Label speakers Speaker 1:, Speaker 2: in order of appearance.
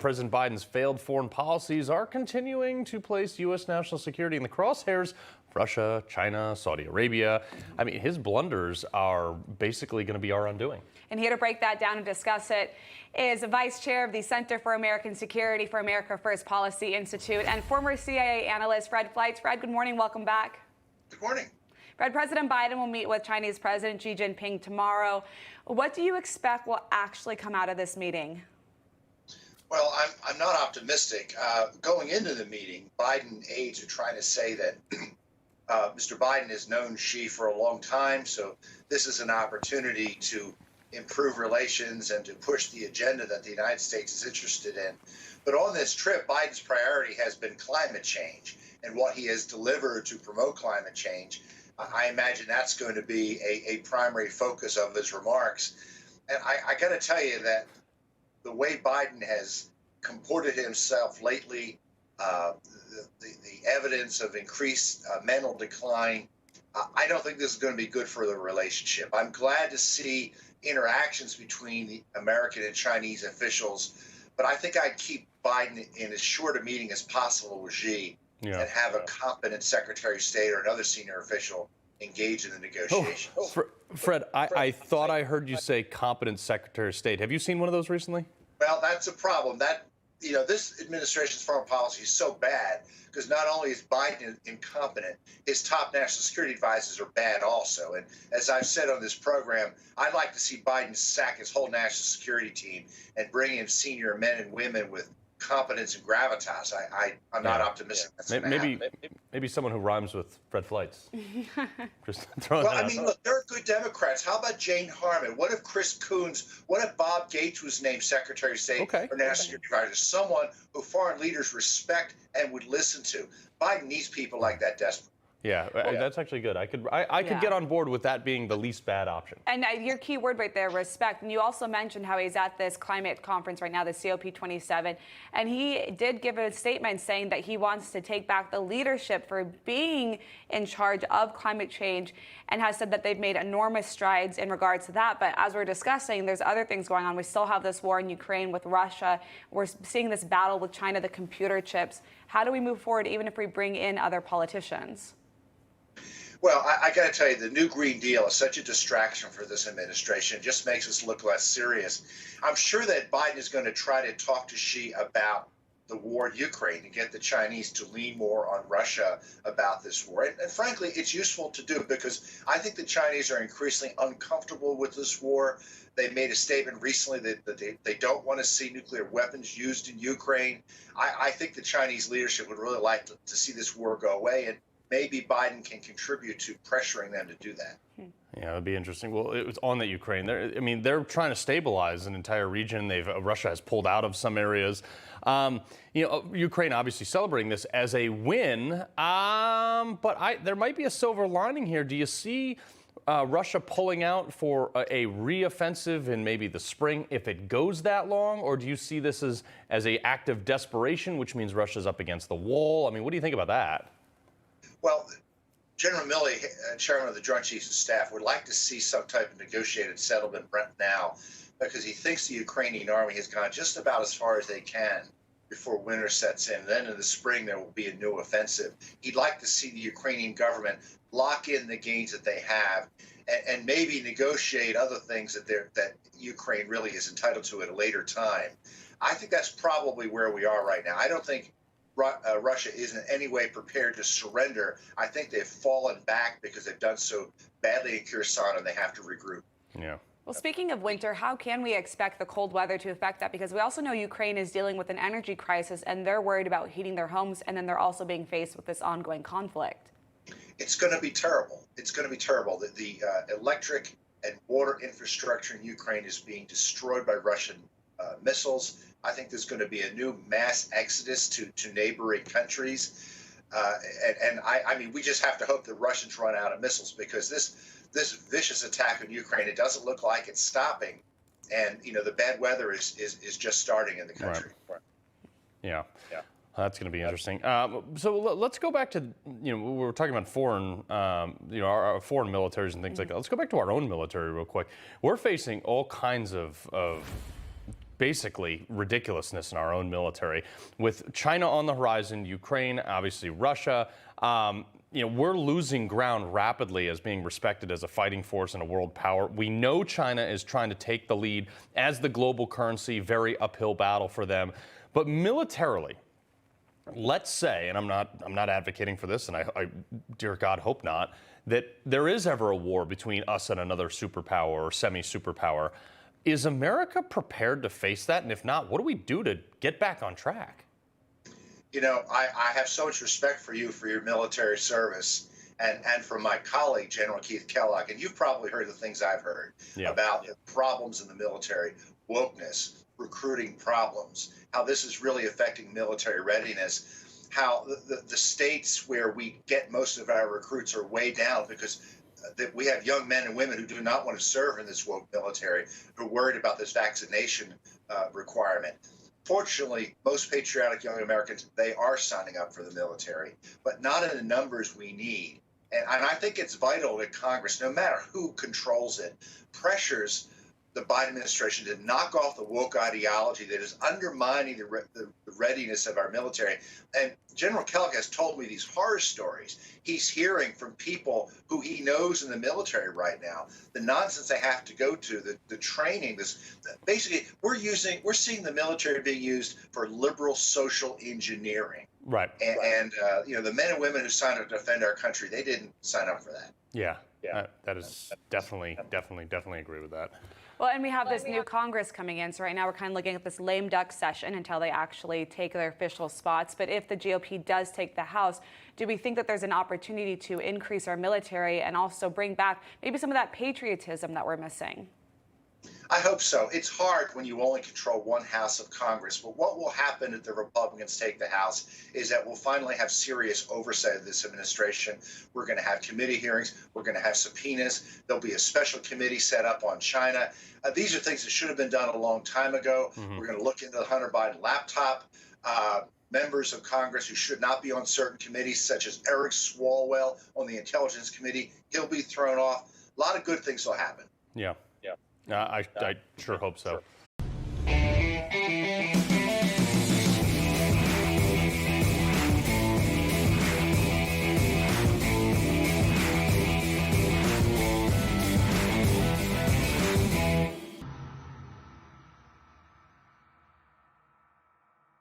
Speaker 1: President Biden's failed foreign policies are continuing to place U.S. national security in the crosshairs. Russia, China, Saudi Arabia. I mean, his blunders are basically going to be our undoing.
Speaker 2: And here to break that down and discuss it is Vice Chair of the Center for American Security for America First Policy Institute and former CIA analyst Fred Fleitz. Fred, good morning. Welcome back.
Speaker 3: Good morning.
Speaker 2: Fred, President Biden will meet with Chinese President Xi Jinping tomorrow. What do you expect will actually come out of this meeting?
Speaker 3: Well, I'm not optimistic. Going into the meeting, Biden aides are trying to say that Mr. Biden has known Xi for a long time, so this is an opportunity to improve relations and to push the agenda that the United States is interested in. But on this trip, Biden's priority has been climate change and what he has delivered to promote climate change. I imagine that's going to be a primary focus of his remarks. And I got to tell you that the way Biden has comported himself lately, the evidence of increased mental decline, I don't think this is going to be good for the relationship. I'm glad to see interactions between the American and Chinese officials, but I think I'd keep Biden in as short a meeting as possible with Xi and have a competent Secretary of State or another senior official engage in the negotiations.
Speaker 1: Fred, I thought I heard you say competent Secretary of State. Have you seen one of those recently?
Speaker 3: Well, that's a problem. This administration's foreign policy is so bad because not only is Biden incompetent, his top national security advisors are bad also. And as I've said on this program, I'd like to see Biden sack his whole national security team and bring in senior men and women with competence and gravitas. I'm not optimistic that's going to happen.
Speaker 1: Maybe someone who rhymes with Fred Fleitz. Just throwing that out.
Speaker 3: I mean, look, there are good Democrats. How about Jane Harman? What if Chris Coons? What if Bob Gates was named Secretary of State or National Security Advisor? Someone who foreign leaders respect and would listen to. Biden needs people like that desperately.
Speaker 1: Yeah, that's actually good. I could get on board with that being the least bad option.
Speaker 2: And your key word right there, respect. And you also mentioned how he's at this climate conference right now, the COP27. And he did give a statement saying that he wants to take back the leadership for being in charge of climate change and has said that they've made enormous strides in regards to that. But as we're discussing, there's other things going on. We still have this war in Ukraine with Russia. We're seeing this battle with China, the computer chips. How do we move forward even if we bring in other politicians?
Speaker 3: Well, I got to tell you, the new Green Deal is such a distraction for this administration. It just makes us look less serious. I'm sure that Biden is going to try to talk to Xi about the war in Ukraine and get the Chinese to lean more on Russia about this war. And frankly, it's useful to do because I think the Chinese are increasingly uncomfortable with this war. They made a statement recently that they don't want to see nuclear weapons used in Ukraine. I think the Chinese leadership would really like to see this war go away, and maybe Biden can contribute to pressuring them to do that.
Speaker 1: Yeah, that'd be interesting. Well, it was on the Ukraine. They're trying to stabilize an entire region. Russia has pulled out of some areas. Ukraine obviously celebrating this as a win, but there might be a silver lining here. Do you see Russia pulling out for a reoffensive in maybe the spring if it goes that long, or do you see this as an act of desperation, which means Russia's up against the wall? I mean, what do you think about that?
Speaker 3: Well, General Milley, chairman of the Joint Chiefs of Staff, would like to see some type of negotiated settlement right now because he thinks the Ukrainian army has gone just about as far as they can before winter sets in. Then in the spring, there will be a new offensive. He'd like to see the Ukrainian government lock in the gains that they have and maybe negotiate other things that Ukraine really is entitled to at a later time. I think that's probably where we are right now. I don't think Russia isn't in any way prepared to surrender. I think they've fallen back because they've done so badly in Kherson and they have to regroup.
Speaker 1: Yeah.
Speaker 2: Well, speaking of winter, how can we expect the cold weather to affect that? Because we also know Ukraine is dealing with an energy crisis and they're worried about heating their homes, and then they're also being faced with this ongoing conflict.
Speaker 3: It's going to be terrible. It's going to be terrible. The electric and water infrastructure in Ukraine is being destroyed by Russian missiles. I think there's going to be a new mass exodus to neighboring countries. I mean, we just have to hope the Russians run out of missiles because this vicious attack on Ukraine, it doesn't look like it's stopping. And, the bad weather is just starting in the country.
Speaker 1: Right. Yeah. That's going to be interesting. So let's go back to, we were talking about foreign, our foreign militaries and things like that. Let's go back to our own military real quick. We're facing all kinds of basically ridiculousness in our own military. With China on the horizon, Ukraine, obviously Russia, we're losing ground rapidly as being respected as a fighting force and a world power. We know China is trying to take the lead as the global currency, very uphill battle for them. But militarily, let's say, and I'm not advocating for this, and I dear God, hope not, that there is ever a war between us and another superpower or semi-superpower. Is America prepared to face that? And if not, what do we do to get back on track?
Speaker 3: I have so much respect for you for your military service and from my colleague, General Keith Kellogg. And you've probably heard the things I've heard about the problems in the military, wokeness, recruiting problems, how this is really affecting military readiness, how the states where we get most of our recruits are way down because that we have young men and women who do not want to serve in this woke military, who are worried about this vaccination requirement. Fortunately, most patriotic young Americans, they are signing up for the military, but not in the numbers we need. And I think it's vital that Congress, no matter who controls it, pressures the Biden administration to knock off the woke ideology that is undermining the readiness of our military. And General Kellogg has told me these horror stories he's hearing from people who he knows in the military right now, the nonsense they have to go to, the training, basically we're seeing the military being used for liberal social engineering.
Speaker 1: Right.
Speaker 3: And the men and women who signed up to defend our country, they didn't sign up for that.
Speaker 1: Yeah. That is definitely agree with that.
Speaker 2: Well, and we have this new Congress coming in. So right now we're kind of looking at this lame duck session until they actually take their official spots. But if the GOP does take the House, do we think that there's an opportunity to increase our military and also bring back maybe some of that patriotism that we're missing?
Speaker 3: I hope so. It's hard when you only control one house of Congress, but what will happen if the Republicans take the House is that we'll finally have serious oversight of this administration. We're going to have committee hearings. We're going to have subpoenas. There'll be a special committee set up on China. These are things that should have been done a long time ago. Mm-hmm. We're going to look into the Hunter Biden laptop. Members of Congress who should not be on certain committees, such as Eric Swalwell on the Intelligence Committee, he'll be thrown off. A lot of good things will happen.
Speaker 1: Yeah. I sure hope so.